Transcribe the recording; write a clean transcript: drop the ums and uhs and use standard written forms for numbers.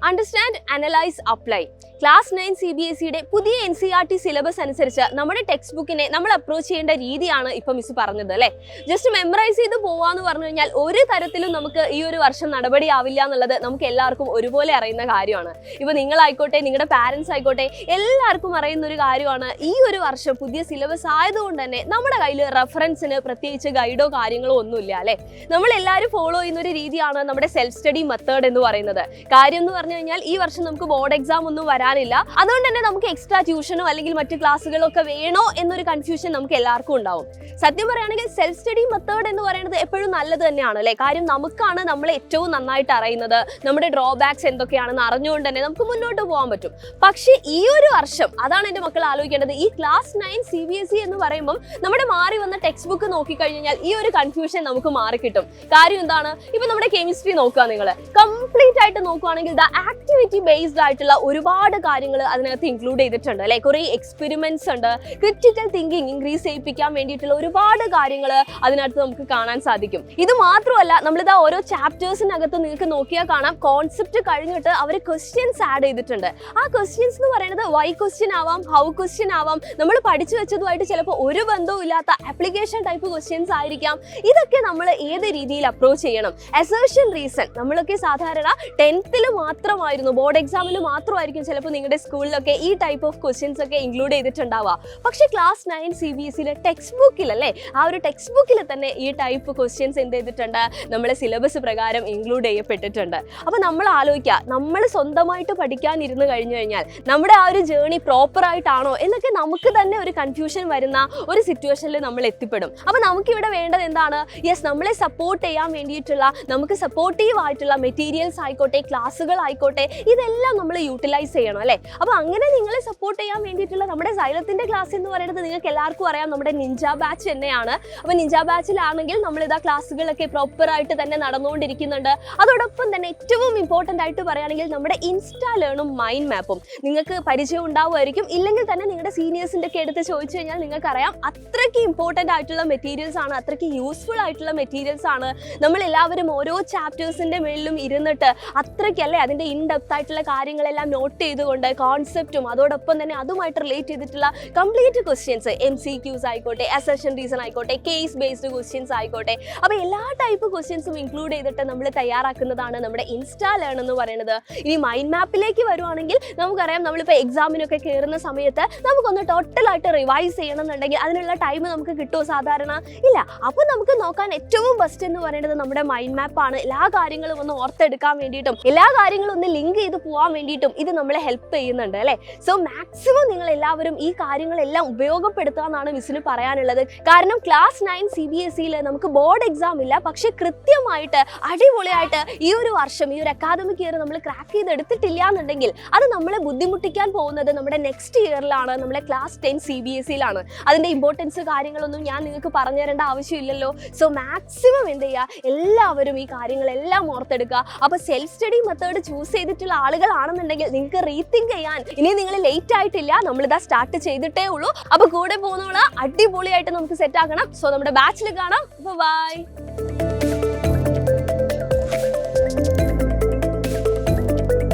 Understand, analyse, apply. Class 9 CBSEയുടെ പുതിയ NCERT syllabus അനുസരിച്ച് നമ്മുടെ ടെക്സ്റ്റ് ബുക്കിനെ നമ്മൾ അപ്രോച്ച് ചെയ്യേണ്ട രീതിയാണ് ഇപ്പൊ മിസ് പറഞ്ഞത് അല്ലേ. ജസ്റ്റ് മെമ്മറൈസ് ചെയ്ത് പോവാന്ന് പറഞ്ഞു കഴിഞ്ഞാൽ ഒരു തരത്തിലും നമുക്ക് ഈ ഒരു വർഷം നടപടിയാവില്ല എന്നുള്ളത് നമുക്ക് എല്ലാവർക്കും ഒരുപോലെ അറിയുന്ന കാര്യമാണ്. ഇപ്പൊ നിങ്ങളായിക്കോട്ടെ, നിങ്ങളുടെ പാരൻസ് ആയിക്കോട്ടെ, എല്ലാവർക്കും അറിയുന്ന ഒരു കാര്യമാണ്. ഈ ഒരു വർഷം പുതിയ സിലബസ് ആയതുകൊണ്ട് തന്നെ നമ്മുടെ കയ്യിൽ റെഫറൻസിന് പ്രത്യേകിച്ച് ഗൈഡോ കാര്യങ്ങളോ ഒന്നുമില്ല അല്ലെ. നമ്മൾ എല്ലാവരും ഫോളോ ചെയ്യുന്ന ഒരു രീതിയാണ് നമ്മുടെ സെൽഫ് സ്റ്റഡി മെത്തേഡ് എന്ന് പറയുന്നത്. കാര്യം എന്ന് പറഞ്ഞു കഴിഞ്ഞാൽ ഈ വർഷം നമുക്ക് ബോർഡ് എക്സാം ഒന്നും വരാനില്ല. അതുകൊണ്ട് തന്നെ നമുക്ക് എക്സ്ട്രാ ട്യൂഷനോ അല്ലെങ്കിൽ മറ്റു ക്ലാസ്സുകളോ ഒക്കെ വേണോ എന്നൊരു കൺഫ്യൂഷൻ നമുക്ക് എല്ലാവർക്കും ഉണ്ടാവും. സത്യം പറയുകയാണെങ്കിൽ സെൽഫ് സ്റ്റഡി മെത്തേഡ് എന്ന് പറയുന്നത് എപ്പോഴും നല്ലത് തന്നെയാണ് അല്ലെ. കാര്യം നമുക്കാണ് നമ്മളെ ഏറ്റവും നന്നായിട്ട് അറിയുന്നത്, നമ്മുടെ ഡ്രോബാക്സ് എന്തൊക്കെയാണെന്ന് അറിഞ്ഞുകൊണ്ട് തന്നെ നമുക്ക് മുന്നോട്ട് പോകാൻ പറ്റും. പക്ഷേ ഈ ഒരു വർഷം അതാണ് എൻ്റെ മക്കൾ ആലോചിക്കേണ്ടത്. ഈ ക്ലാസ് 9 CBSE എന്ന് പറയുമ്പോൾ നമ്മുടെ മാറി വന്ന ടെക്സ്റ്റ് ബുക്ക് നോക്കിക്കഴിഞ്ഞാൽ ഈ ഒരു കൺഫ്യൂഷൻ നമുക്ക് മാറിക്കിട്ടും. കാര്യം എന്താണ്, ഇപ്പൊ നമ്മുടെ കെമിസ്ട്രി നോക്കുക, നിങ്ങൾ കംപ്ലീറ്റ് ആയിട്ട് നോക്കുകയാണെങ്കിൽ ആക്ടിവിറ്റി ബേസ്ഡ് ആയിട്ടുള്ള ഒരുപാട് കാര്യങ്ങൾ അതിനകത്ത് ഇൻക്ലൂഡ് ചെയ്തിട്ടുണ്ട് അല്ലെ. കുറെ എക്സ്പെരിമെന്റ്സ് ഉണ്ട്, ക്രിറ്റിക്കൽ തിങ്കിങ് ഇൻക്രീസ് ചെയ്യിപ്പിക്കാൻ വേണ്ടിയിട്ടുള്ള ഒരുപാട് കാര്യങ്ങൾ അതിനകത്ത് നമുക്ക് കാണാൻ സാധിക്കും. ഇത് മാത്രമല്ല, നമ്മളിതാ ഓരോ ചാപ്റ്റേഴ്സിനകത്ത് നിങ്ങൾക്ക് നോക്കിയാൽ കാണാം, കോൺസെപ്റ്റ് കഴിഞ്ഞിട്ട് അവർ ക്വസ്റ്റ്യൻസ് ആഡ് ചെയ്തിട്ടുണ്ട്. ആ ക്വസ്റ്റ്യൻസ് എന്ന് പറയുന്നത് വൈ ക്വസ്റ്റ്യൻ ആവാം, ഹൗ ക്വസ്റ്റ്യൻ ആവാം, നമ്മൾ പഠിച്ചു വെച്ചതുമായിട്ട് ചിലപ്പോൾ ഒരു ബന്ധവും ഇല്ലാത്ത ആപ്ലിക്കേഷൻ ടൈപ്പ് ക്വസ്റ്റ്യൻസ് ആയിരിക്കാം. ഇതൊക്കെ നമ്മൾ ഏത് രീതിയിൽ അപ്രോച്ച് ചെയ്യണം. അസേർഷൻ റീസൺ നമ്മളൊക്കെ സാധാരണ 10th മാത്രമായിരുന്നു, ബോർഡ് എക്സാമിൽ മാത്രമായിരിക്കും ചിലപ്പോൾ നിങ്ങളുടെ സ്കൂളിലൊക്കെ ഈ ടൈപ്പ് ഓഫ് ക്വസ്റ്റ്യൻസ് ഒക്കെ ഇൻക്ലൂഡ് ചെയ്തിട്ടുണ്ടാവുക. പക്ഷേ ക്ലാസ് 9 CBSEയുടെ ടെക്സ്റ്റ് ബുക്കിൽ അല്ലേ, ആ ഒരു ടെക്സ്റ്റ് ബുക്കിൽ തന്നെ ഈ ടൈപ്പ് ക്വസ്റ്റ്യൻസ് എന്ത് ചെയ്തിട്ടുണ്ട്, നമ്മുടെ സിലബസ് പ്രകാരം ഇൻക്ലൂഡ് ചെയ്യപ്പെട്ടിട്ടുണ്ട്. അപ്പോൾ നമ്മൾ ആലോചിക്കുക, നമ്മൾ സ്വന്തമായിട്ട് പഠിക്കാൻ ഇരുന്ന് കഴിഞ്ഞു കഴിഞ്ഞാൽ നമ്മുടെ ആ ഒരു ജേർണി പ്രോപ്പർ ആയിട്ടാണോ എന്നൊക്കെ നമുക്ക് തന്നെ ഒരു കൺഫ്യൂഷൻ വരുന്ന ഒരു സിറ്റുവേഷനിൽ നമ്മൾ എത്തിപ്പെടും. അപ്പോൾ നമുക്കിവിടെ വേണ്ടത് എന്താണ്, യെസ്, നമ്മളെ സപ്പോർട്ട് ചെയ്യാൻ വേണ്ടിയിട്ടുള്ള, നമുക്ക് സപ്പോർട്ടീവ് ആയിട്ടുള്ള മെറ്റീരിയൽസ് ആയിക്കോട്ടെ, ക്ലാസ്സുകൾ ആയിക്കോട്ടെ, ഇതെല്ലാം നമ്മൾ യൂട്ടിലൈസ് ചെയ്യണം അല്ലേ. അപ്പോൾ അങ്ങനെ നിങ്ങളെ സപ്പോർട്ട് ചെയ്യാൻ വേണ്ടിയിട്ടുള്ള നമ്മുടെ സൈലത്തിന്റെ ക്ലാസ് എന്ന് പറയുന്നത് നിങ്ങൾക്ക് എല്ലാവർക്കും അറിയാം, നമ്മുടെ നിഞ്ച ബാച്ച് തന്നെയാണ്. അപ്പോൾ നിഞ്ച ബാച്ചിലാണെങ്കിൽ നമ്മളിതാ ക്ലാസ്സുകളൊക്കെ പ്രോപ്പർ ആയിട്ട് തന്നെ നടന്നുകൊണ്ടിരിക്കുന്നുണ്ട്. അതോടൊപ്പം തന്നെ ഏറ്റവും ഇമ്പോർട്ടൻ്റ് ആയിട്ട് പറയുകയാണെങ്കിൽ നമ്മുടെ ഇൻസ്റ്റാ ലേണും മൈൻഡ് മാപ്പും നിങ്ങൾക്ക് പരിചയം ഉണ്ടാവുമായിരിക്കും. ഇല്ലെങ്കിൽ തന്നെ നിങ്ങളുടെ സീനിയേഴ്സിൻ്റെ ഒക്കെ എടുത്ത് ചോദിച്ചു കഴിഞ്ഞാൽ നിങ്ങൾക്കറിയാം, അത്രയ്ക്ക് ഇമ്പോർട്ടൻ്റ് ആയിട്ടുള്ള മെറ്റീരിയൽസ് ആണ്, അത്രയ്ക്ക് യൂസ്ഫുൾ ആയിട്ടുള്ള മെറ്റീരിയൽസ് ആണ്. നമ്മൾ എല്ലാവരും ഓരോ ചാപ്റ്റേഴ്സിൻ്റെ മേളിലും ഇരുന്നിട്ട് അത്രയ്ക്കല്ലേ അതിൻ്റെ ഇൻ ഡെപ്ത് ആയിട്ടുള്ള കാര്യങ്ങളെല്ലാം നോട്ട് ചെയ്തുകൊണ്ട് കോൺസെപ്റ്റും അതോടൊപ്പം തന്നെ അതുമായിട്ട് റിലേറ്റ് ചെയ്തിട്ടുള്ള കംപ്ലീറ്റ് ക്വസ്റ്റ്യൻസ്, MCQs ആയിക്കോട്ടെ, അസർഷൻ റീസൺ ആയിക്കോട്ടെ, കേസ് ബേസ്ഡ് ക്വസ്റ്റ്യൻസ് ആയിക്കോട്ടെ, അപ്പോൾ എല്ലാ ടൈപ്പ് ക്വസ്റ്റ്യൻസും ഇൻക്ലൂഡ് ചെയ്തിട്ട് നമ്മൾ തയ്യാറാക്കുന്നതാണ് നമ്മുടെ ഇൻസ്റ്റാ ലേൺ എന്ന് പറയുന്നത്. ഇനി മൈൻഡ് മാപ്പിലേക്ക് വരുവാണെങ്കിൽ നമുക്കറിയാം, നമ്മളിപ്പോൾ എക്സാമിനൊക്കെ കയറുന്ന സമയത്ത് നമുക്കൊന്ന് ടോട്ടലായിട്ട് റിവൈസ് ചെയ്യണമെന്നുണ്ടെങ്കിൽ അതിനുള്ള ടൈം നമുക്ക് കിട്ടുമോ? സാധാരണ ഇല്ല. അപ്പോൾ നമുക്ക് നോക്കാൻ ഏറ്റവും ബെസ്റ്റ് എന്ന് പറയുന്നത് നമ്മുടെ മൈൻഡ് മാപ്പാണ്. എല്ലാ കാര്യങ്ങളും ഒന്ന് ഓർത്തെടുക്കാൻ വേണ്ടിയിട്ടും എല്ലാ കാര്യങ്ങളും ഒന്ന് ലിങ്ക് ചെയ്ത് പോകാൻ വേണ്ടിയിട്ടും ഇത് നമ്മളെ ഹെൽപ്പ് ചെയ്യുന്നുണ്ട് അല്ലേ. സോ മാക്സിമം നിങ്ങൾ എല്ലാവരും ഈ കാര്യങ്ങളെല്ലാം ഉപയോഗപ്പെടുത്താമെന്നാണ് മിസ്സിന് പറയാനുള്ളത്. കാരണം ക്ലാസ് 9 CBSEയിൽ നമുക്ക് ബോർഡ് എക്സാം ഇല്ല, പക്ഷെ കൃത്യമായിട്ട് അടിപൊളിയായിട്ട് ഈ ഒരു വർഷം, ഈ ഒരു അക്കാദമിക് ഇയർ നമ്മൾ ക്രാക്ക് ചെയ്തെടുത്തിട്ടില്ല എന്നുണ്ടെങ്കിൽ അത് നമ്മളെ ബുദ്ധിമുട്ടിക്കാൻ പോകുന്നത് നമ്മുടെ നെക്സ്റ്റ് ഇയറിലാണ്, നമ്മുടെ ക്ലാസ് 10 CBSEയിലാണ്. അതിൻ്റെ ഇമ്പോർട്ടൻസ് കാര്യങ്ങളൊന്നും ഞാൻ നിങ്ങൾക്ക് പറഞ്ഞു തരേണ്ട ആവശ്യമില്ലല്ലോ. സോ മാക്സിമം എന്ത് ചെയ്യുക, എല്ലാവരും ഈ കാര്യങ്ങളെല്ലാം ഓർത്തെടുക്കുക. അപ്പോൾ സെൽഫ് സ്റ്റഡി മെത്തേഡ് ചൂസ് ചെയ്തിട്ടുള്ള ആളുകളാണെന്നുണ്ടെങ്കിൽ നിങ്ങൾക്ക് റീതിങ്ക് ചെയ്യാൻ ഇനി നിങ്ങൾ ലേറ്റ് ആയിട്ടില്ല, നമ്മളിതാ സ്റ്റാർട്ട് ചെയ്തിട്ടേ ഉള്ളൂ. അപ്പോൾ കൂടെ പോകുന്നവള് അടിപൊളിയായിട്ട് നമുക്ക് സെറ്റ് ആക്കണം. സോ നമ്മുടെ ബാച്ചിൽ കാണാം. ബൈ.